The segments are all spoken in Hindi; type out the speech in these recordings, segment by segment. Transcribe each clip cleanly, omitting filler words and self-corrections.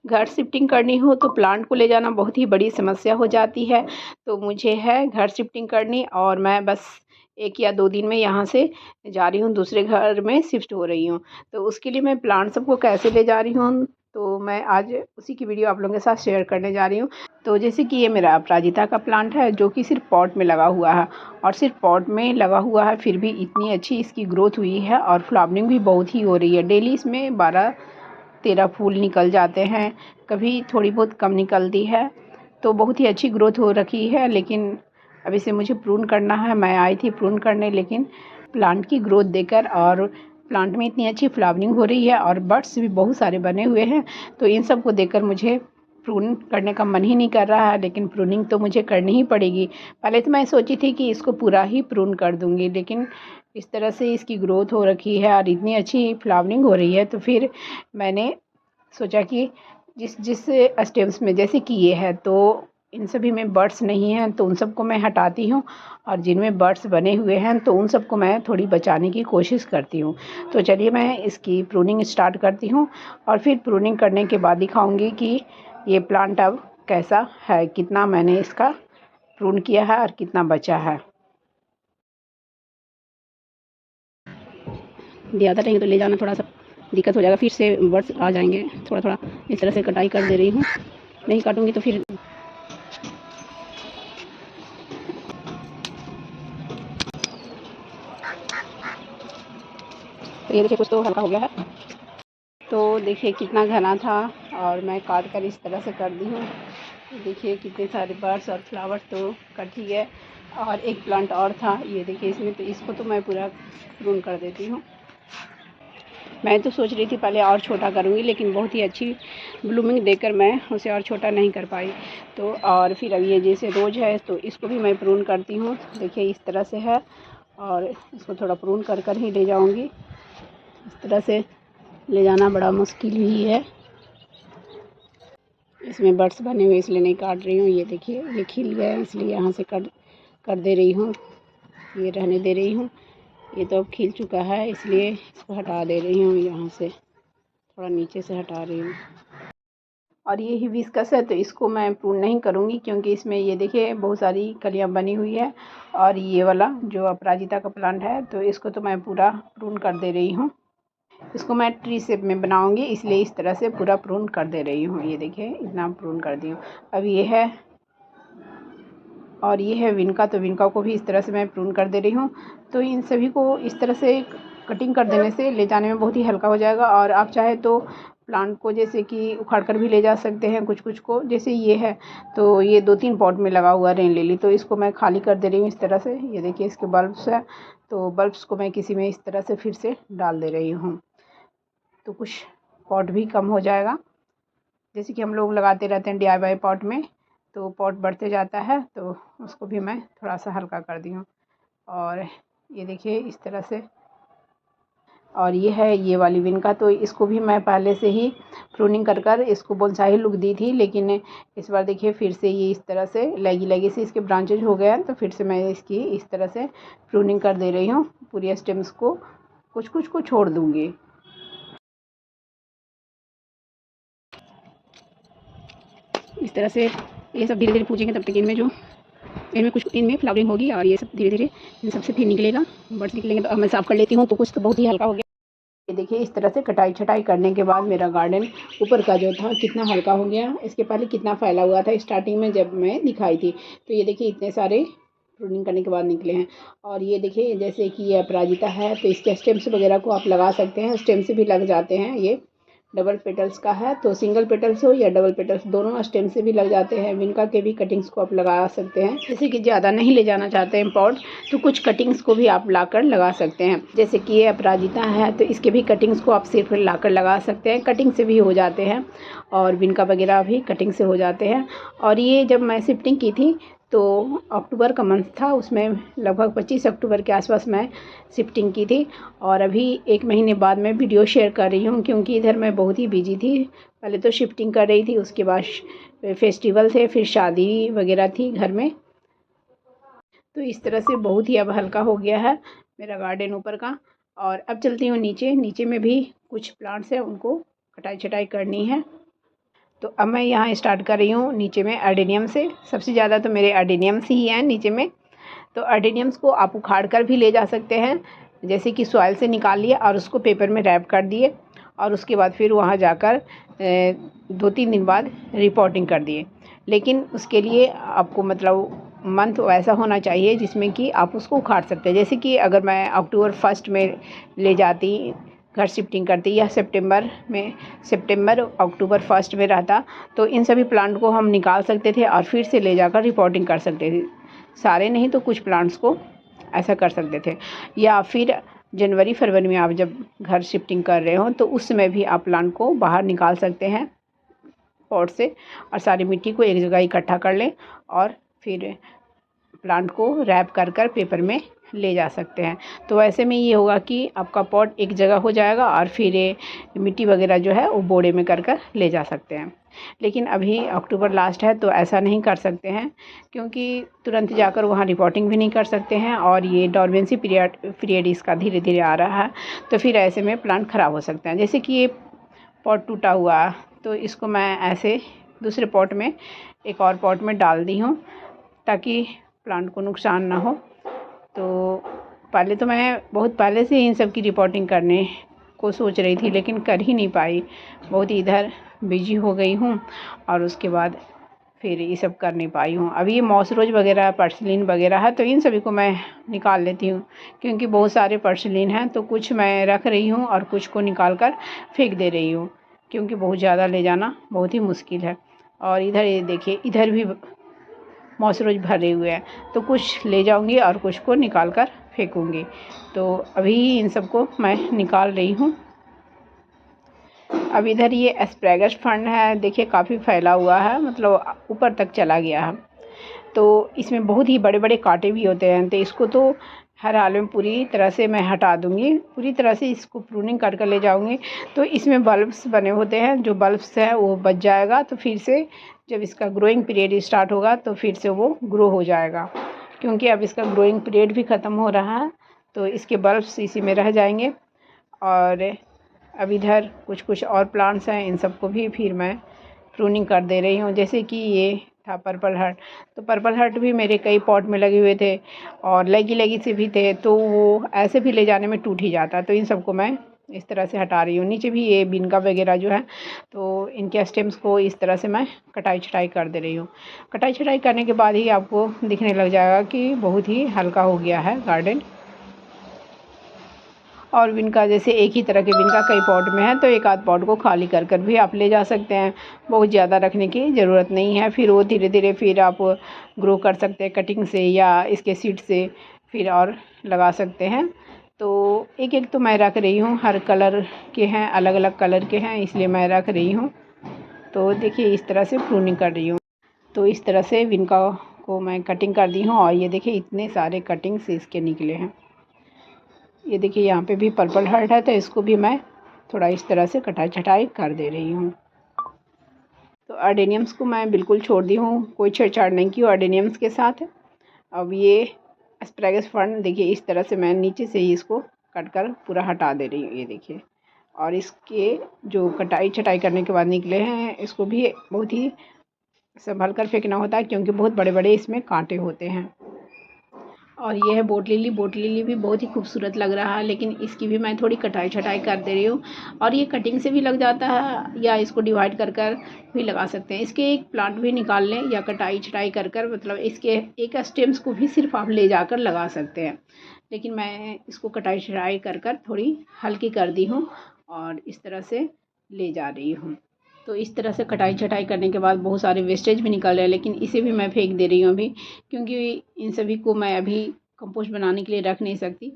घर शिफ्टिंग करनी हो तो प्लांट को ले जाना बहुत ही बड़ी समस्या हो जाती है। तो मुझे है घर शिफ्टिंग करनी, और मैं बस 1 या 2 दिन में यहाँ से जा रही हूँ, दूसरे घर में शिफ्ट हो रही हूँ। तो उसके लिए मैं प्लांट सबको कैसे ले जा रही हूँ, तो मैं आज उसी की वीडियो आप लोगों के साथ शेयर करने जा रही हूँ। तो जैसे कि ये मेरा अपराजिता का प्लांट है, जो कि सिर्फ पॉट में लगा हुआ है, और सिर्फ पॉट में लगा हुआ है, फिर भी इतनी अच्छी इसकी ग्रोथ हुई है और फ्लावरिंग भी बहुत ही हो रही है। डेली इसमें 12-13 फूल निकल जाते हैं, कभी थोड़ी बहुत कम निकलती है। तो बहुत ही अच्छी ग्रोथ हो रखी है, लेकिन अब इसे मुझे प्रून करना है। मैं आई थी प्रून करने, लेकिन प्लांट की ग्रोथ देखकर और प्लांट में इतनी अच्छी फ्लावरिंग हो रही है और बड्स भी बहुत सारे बने हुए हैं, तो इन सब को देखकर मुझे प्रून करने का मन ही नहीं कर रहा है। लेकिन प्रूनिंग तो मुझे करनी ही पड़ेगी। पहले तो मैं सोची थी कि इसको पूरा ही प्रून कर दूँगी, लेकिन इस तरह से इसकी ग्रोथ हो रखी है और इतनी अच्छी फ्लावरिंग हो रही है, तो फिर मैंने सोचा कि जिस जिस स्टेम्स में जैसे कि ये है, तो इन सभी में बड्स नहीं हैं, तो उन सबको मैं हटाती हूँ, और जिनमें बड्स बने हुए हैं तो उन सबको मैं थोड़ी बचाने की कोशिश करती हूँ। तो चलिए मैं इसकी प्रूनिंग स्टार्ट करती हूँ, और फिर प्रूनिंग करने के बाद दिखाऊंगी कि ये प्लांट अब कैसा है, कितना मैंने इसका प्रून किया है और कितना बचा है। ज़्यादा रहेंगे तो ले जाना थोड़ा सा दिक्कत हो जाएगा, फिर से बर्ड्स आ जाएंगे। थोड़ा थोड़ा इस तरह से कटाई कर दे रही हूँ, नहीं काटूंगी तो फिर तो ये देखिए कुछ तो हल्का हो गया है। तो देखिए कितना घना था, और मैं काट कर इस तरह से कर दी हूँ। देखिए कितने सारे बर्ड्स और फ्लावर्स तो कट ही गए, और एक प्लांट और था, ये देखिए इसमें, तो इसको तो मैं पूरा प्रून कर देती हूँ। मैं तो सोच रही थी पहले और छोटा करूँगी, लेकिन बहुत ही अच्छी ब्लूमिंग देखकर मैं उसे और छोटा नहीं कर पाई। तो और फिर अब ये जैसे रोज़ है, तो इसको भी मैं प्रून करती हूँ। देखिए इस तरह से है, और इसको थोड़ा प्रून कर कर ही ले जाऊँगी। इस तरह से ले जाना बड़ा मुश्किल ही है। इसमें बड्स बने हुए इसलिए नहीं काट रही हूँ। ये देखिए ये खिल गया, इसलिए यहाँ से कट कर दे रही हूँ, ये रहने दे रही हूँ। ये तो अब खिल चुका है, इसलिए इसको हटा दे रही हूँ, यहाँ से थोड़ा नीचे से हटा रही हूँ। और ये हिबिस्कस है, तो इसको मैं प्रून नहीं करूँगी, क्योंकि इसमें ये देखिए बहुत सारी कलियाँ बनी हुई है। और ये वाला जो अपराजिता का प्लांट है, तो इसको तो मैं पूरा प्रून कर दे रही हूँ। इसको मैं ट्री शेप में बनाऊंगी, इसलिए इस तरह से पूरा प्रून कर दे रही हूँ। ये देखिए इतना प्रून कर दी हूँ। अब ये है, और ये है विनका, तो विनका को भी इस तरह से मैं प्रून कर दे रही हूँ। तो इन सभी को इस तरह से कटिंग कर देने से ले जाने में बहुत ही हल्का हो जाएगा। और आप चाहे तो प्लांट को जैसे कि उखाड़ कर भी ले जा सकते हैं, कुछ कुछ को। जैसे ये है, तो ये 2-3 पॉट में लगा हुआ रेन लिली, तो इसको मैं खाली कर दे रही हूँ इस तरह से। ये देखिए इसके बल्ब्स है, तो बल्ब्स को मैं किसी में इस तरह से फिर से डाल दे रही हूँ, तो कुछ पॉट भी कम हो जाएगा। जैसे कि हम लोग लगाते रहते हैं DIY पॉट में, तो पॉट बढ़ते जाता है, तो उसको भी मैं थोड़ा सा हल्का कर दी हूँ। और ये देखिए इस तरह से। और ये है ये वाली विनका, तो इसको भी मैं पहले से ही प्रूनिंग कर कर इसको बोनसाई लुक दी थी, लेकिन इस बार देखिए फिर से ये इस तरह से लगी लगी से इसके ब्रांचेज हो गए हैं, तो फिर से मैं इसकी इस तरह से प्रूनिंग कर दे रही हूँ। पूरी स्टेम्स को कुछ कुछ को छोड़ दूँगी। इस तरह से ये सब धीरे धीरे पूजेंगे, तब तक इनमें कुछ इनमें फ्लावरिंग होगी, और ये सब धीरे धीरे इन सबसे फिर निकलेगा, बर्ड्स निकलेंगे। तो अब मैं साफ़ कर लेती हूँ, तो कुछ तो बहुत ही हल्का हो गया। ये देखिए इस तरह से कटाई छटाई करने के बाद मेरा गार्डन ऊपर का जो था कितना हल्का हो गया। इसके पहले कितना फैला हुआ था स्टार्टिंग में जब मैं दिखाई थी। तो ये देखिए इतने सारे प्रूनिंग करने के बाद निकले हैं। और ये देखिए जैसे कि ये अपराजिता है, तो इसके स्टेम्स वगैरह को आप लगा सकते हैं, स्टेम से भी लग जाते हैं। ये डबल पेटल्स का है, तो सिंगल पेटल्स हो या डबल पेटल्स, दोनों स्टेम से भी लग जाते हैं। विनका के भी कटिंग्स को आप लगा सकते हैं। जैसे कि ज़्यादा नहीं ले जाना चाहते हैं पॉट, तो कुछ कटिंग्स को भी आप लाकर लगा सकते हैं। जैसे कि ये अपराजिता है, तो इसके भी कटिंग्स को आप सिर्फ लाकर लगा सकते हैं, कटिंग से भी हो जाते हैं। और विनका वगैरह भी कटिंग से हो जाते हैं। और ये जब मैं शिफ्टिंग की थी, तो अक्टूबर का मंथ था, उसमें लगभग 25 अक्टूबर के आसपास मैं शिफ्टिंग की थी। और अभी 1 महीने बाद मैं वीडियो शेयर कर रही हूँ, क्योंकि इधर मैं बहुत ही बिजी थी। पहले तो शिफ्टिंग कर रही थी, उसके बाद फेस्टिवल थे, फिर शादी वगैरह थी घर में। तो इस तरह से बहुत ही अब हल्का हो गया है मेरा गार्डन ऊपर का। और अब चलती हूँ नीचे। नीचे में भी कुछ प्लांट्स हैं, उनको कटाई छटाई करनी है। तो अब मैं यहाँ स्टार्ट कर रही हूँ नीचे में एडेनियम से। सबसे ज़्यादा तो मेरे एडेनियम्स ही हैं नीचे में। तो एडेनियम्स को आप उखाड़ कर भी ले जा सकते हैं, जैसे कि सॉइल से निकाल लिए और उसको पेपर में रैप कर दिए और उसके बाद फिर वहाँ जाकर 2-3 दिन बाद रिपोर्टिंग कर दिए। लेकिन उसके लिए आपको मतलब मंथ वैसा होना चाहिए जिसमें कि आप उसको उखाड़ सकते हैं। जैसे कि अगर मैं अक्टूबर 1 में ले जाती, घर शिफ्टिंग करती, या सितंबर अक्टूबर 1 में रहता, तो इन सभी प्लांट को हम निकाल सकते थे और फिर से ले जाकर रिपोर्टिंग कर सकते थे। सारे नहीं तो कुछ प्लांट्स को ऐसा कर सकते थे। या फिर जनवरी फरवरी में आप जब घर शिफ्टिंग कर रहे हो तो उस समय भी आप प्लांट को बाहर निकाल सकते हैं पॉट से और सारी मिट्टी को एक जगह इकट्ठा कर लें और फिर प्लांट को रैप कर कर पेपर में ले जा सकते हैं। तो ऐसे में ये होगा कि आपका पॉट एक जगह हो जाएगा और फिर ये मिट्टी वगैरह जो है वो बोरे में कर कर ले जा सकते हैं। लेकिन अभी अक्टूबर लास्ट है तो ऐसा नहीं कर सकते हैं, क्योंकि तुरंत जाकर वहाँ रिपोर्टिंग भी नहीं कर सकते हैं और ये डॉर्मेंसी पीरियड इसका धीरे धीरे आ रहा है। तो फिर ऐसे में प्लांट ख़राब हो सकते हैं। जैसे कि ये पॉट टूटा हुआ, तो इसको मैं ऐसे दूसरे पॉट में, एक और पॉट में डाल दी हूँ ताकि प्लांट को नुकसान ना हो। तो पहले तो मैं बहुत पहले से इन सब की रिपोर्टिंग करने को सोच रही थी, लेकिन कर ही नहीं पाई, बहुत इधर बिजी हो गई हूँ और उसके बाद फिर ये सब कर नहीं पाई हूँ। अभी ये मॉसरोज वगैरह, पर्सलिन वगैरह है, तो इन सभी को मैं निकाल लेती हूँ, क्योंकि बहुत सारे पर्सलिन हैं तो कुछ मैं रख रही हूँ और कुछ को निकाल कर फेंक दे रही हूँ, क्योंकि बहुत ज़्यादा ले जाना बहुत ही मुश्किल है। और इधर ये देखिए, इधर भी मॉसरोज भरे हुए हैं, तो कुछ ले जाऊंगी और कुछ को निकाल कर फेंकूंगी। तो अभी इन सबको मैं निकाल रही हूँ। अब इधर ये एस्पैरागस फंड है, देखिए काफ़ी फैला हुआ है, मतलब ऊपर तक चला गया है। तो इसमें बहुत ही बड़े बड़े कांटे भी होते हैं, तो इसको तो हर हाल में पूरी तरह से मैं हटा दूंगी, पूरी तरह से इसको प्रूनिंग कर कर ले जाऊंगी। तो इसमें बल्ब्स बने होते हैं, जो बल्ब्स है वो बच जाएगा, तो फिर से जब इसका ग्रोइंग पीरियड स्टार्ट होगा तो फिर से वो ग्रो हो जाएगा। क्योंकि अब इसका ग्रोइंग पीरियड भी ख़त्म हो रहा है, तो इसके बल्ब्स इसी में रह जाएंगे। और अब इधर कुछ कुछ और प्लांट्स हैं, इन सबको भी फिर मैं प्रूनिंग कर दे रही हूँ। जैसे कि ये था पर्पल हार्ट, तो पर्पल हार्ट भी मेरे कई पॉट में लगे हुए थे और लगी से भी थे, तो वो ऐसे भी ले जाने में टूट ही जाता। तो इन सबको मैं इस तरह से हटा रही हूँ। नीचे भी ये बिनका वगैरह जो है, तो इनके स्टेम्स को इस तरह से मैं कटाई छटाई कर दे रही हूँ। कटाई छटाई करने के बाद ही आपको दिखने लग जाएगा कि बहुत ही हल्का हो गया है गार्डन। और बिनका, जैसे एक ही तरह के बिनका कई पॉट में है, तो एक आध पॉट को खाली कर कर भी आप ले जा सकते हैं। बहुत ज़्यादा रखने की ज़रूरत नहीं है, फिर वो धीरे धीरे फिर आप ग्रो कर सकते हैं कटिंग से या इसके सीड से फिर और लगा सकते हैं। तो एक एक तो मैं रख रही हूँ, हर कलर के हैं, अलग अलग कलर के हैं, इसलिए मैं रख रही हूँ। तो देखिए इस तरह से प्रूनिंग कर रही हूँ। तो इस तरह से बिनका को मैं कटिंग कर दी हूँ और ये देखिए इतने सारे कटिंग्स इसके निकले हैं। ये देखिए यहाँ पे भी पर्पल हार्ट है, तो इसको भी मैं थोड़ा इस तरह से कटाई छटाई कर दे रही हूँ। तो एडेनियम्स को मैं बिल्कुल छोड़ दी हूँ, कोई छेड़छाड़ नहीं की एडेनियम्स के साथ। अब ये एस्पैरागस फंड देखिए इस तरह से मैं नीचे से ही इसको कट कर पूरा हटा दे रही हूँ, ये देखिए। और इसके जो कटाई छटाई करने के बाद निकले हैं, इसको भी बहुत ही संभल कर फेंकना होता है, क्योंकि बहुत बड़े बड़े इसमें कांटे होते हैं। और ये है बोट लिली। बोट लिली भी बहुत ही खूबसूरत लग रहा है, लेकिन इसकी भी मैं थोड़ी कटाई छटाई कर दे रही हूँ। और ये कटिंग से भी लग जाता है या इसको डिवाइड कर कर भी लगा सकते हैं। इसके एक प्लांट भी निकाल लें या कटाई छटाई कर कर, मतलब इसके एक स्टेम्स को भी सिर्फ आप ले जाकर लगा सकते हैं। लेकिन मैं इसको कटाई छटाई कर कर थोड़ी हल्की कर दी हूँ और इस तरह से ले जा रही हूँ। तो इस तरह से कटाई छटाई करने के बाद बहुत सारे वेस्टेज भी निकल रहे हैं, लेकिन इसे भी मैं फेंक दे रही हूँ अभी, क्योंकि इन सभी को मैं अभी कंपोस्ट बनाने के लिए रख नहीं सकती।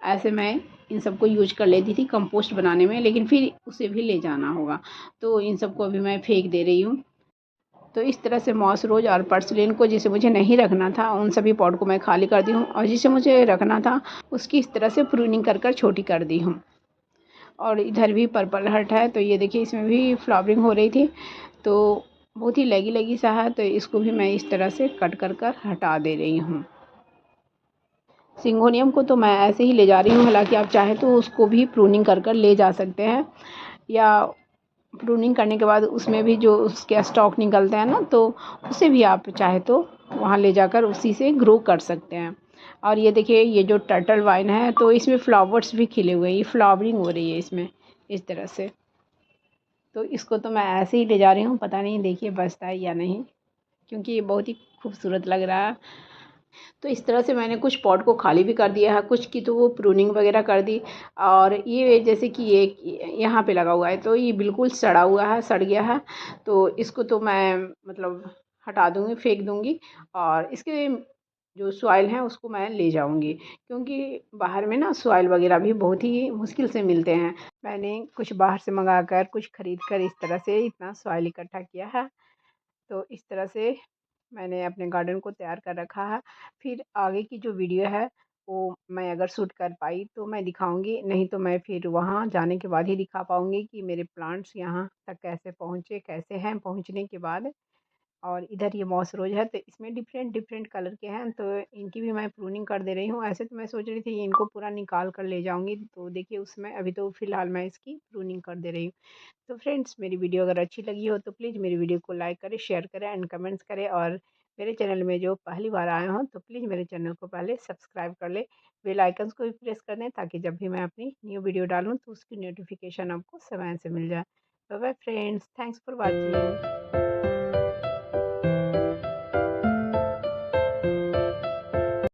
ऐसे मैं इन सबको यूज कर लेती थी कंपोस्ट बनाने में, लेकिन फिर उसे भी ले जाना होगा, तो इन सबको अभी मैं फेंक दे रही हूँ। तो इस तरह से मॉस रोज और पर्सलिन को, जिसे मुझे नहीं रखना था, उन सभी पॉट को मैं खाली कर दी हूँ, और जिसे मुझे रखना था उसकी इस तरह से प्रूनिंग कर कर छोटी कर दी हूँ। और इधर भी पर्पल हार्ट है, तो ये देखिए इसमें भी फ्लावरिंग हो रही थी, तो बहुत ही लगी सा है, तो इसको भी मैं इस तरह से कट कर कर हटा दे रही हूँ। सिंगोनियम को तो मैं ऐसे ही ले जा रही हूँ, हालांकि आप चाहें तो उसको भी प्रूनिंग कर कर ले जा सकते हैं, या प्रूनिंग करने के बाद उसमें भी जो उसके स्टॉक निकलते हैं ना, तो उसे भी आप चाहे तो वहाँ ले जाकर उसी से ग्रो कर सकते हैं। और ये देखिए, ये जो टर्टल वाइन है तो इसमें फ्लावर्स भी खिले हुए हैं, ये फ्लावरिंग हो रही है इसमें इस तरह से। तो इसको तो मैं ऐसे ही ले जा रही हूँ, पता नहीं देखिए बचता है या नहीं, क्योंकि ये बहुत ही खूबसूरत लग रहा है। तो इस तरह से मैंने कुछ पॉट को खाली भी कर दिया है, कुछ की तो वो प्रूनिंग वगैरह कर दी। और ये जैसे कि ये यहाँ पे लगा हुआ है तो ये बिल्कुल सड़ा हुआ है, सड़ गया है। तो इसको तो मैं मतलब हटा दूँगी, फेंक दूँगी। और इसके जो सॉइल है उसको मैं ले जाऊँगी, क्योंकि बाहर में ना सॉइल वगैरह भी बहुत ही मुश्किल से मिलते हैं। मैंने कुछ बाहर से मंगा कर, कुछ ख़रीद कर इस तरह से इतना सॉइल इकट्ठा किया है। तो इस तरह से मैंने अपने गार्डन को तैयार कर रखा है। फिर आगे की जो वीडियो है वो मैं अगर शूट कर पाई तो मैं दिखाऊंगी, नहीं तो मैं फिर वहाँ जाने के बाद ही दिखा पाऊंगी कि मेरे प्लांट्स यहाँ तक कैसे पहुँचे, कैसे हैं पहुँचने के बाद। और इधर ये मॉस रोज है तो इसमें डिफरेंट डिफरेंट कलर के हैं, तो इनकी भी मैं प्रूनिंग कर दे रही हूँ। ऐसे तो मैं सोच रही थी इनको पूरा निकाल कर ले जाऊंगी, तो देखिए उसमें अभी तो फ़िलहाल मैं इसकी प्रूनिंग कर दे रही हूँ। तो फ्रेंड्स, मेरी वीडियो अगर अच्छी लगी हो तो प्लीज़ मेरी वीडियो को लाइक करें, शेयर करें एंड कमेंट्स करें। और मेरे चैनल में जो पहली बार आए हों तो प्लीज़ मेरे चैनल को पहले सब्सक्राइब कर लें, बेल आइकन्स को भी प्रेस कर दें, ताकि जब भी मैं अपनी न्यू वीडियो डालूँ तो उसकी नोटिफिकेशन आपको समय से मिल जाए। Bye bye friends, thanks for watching.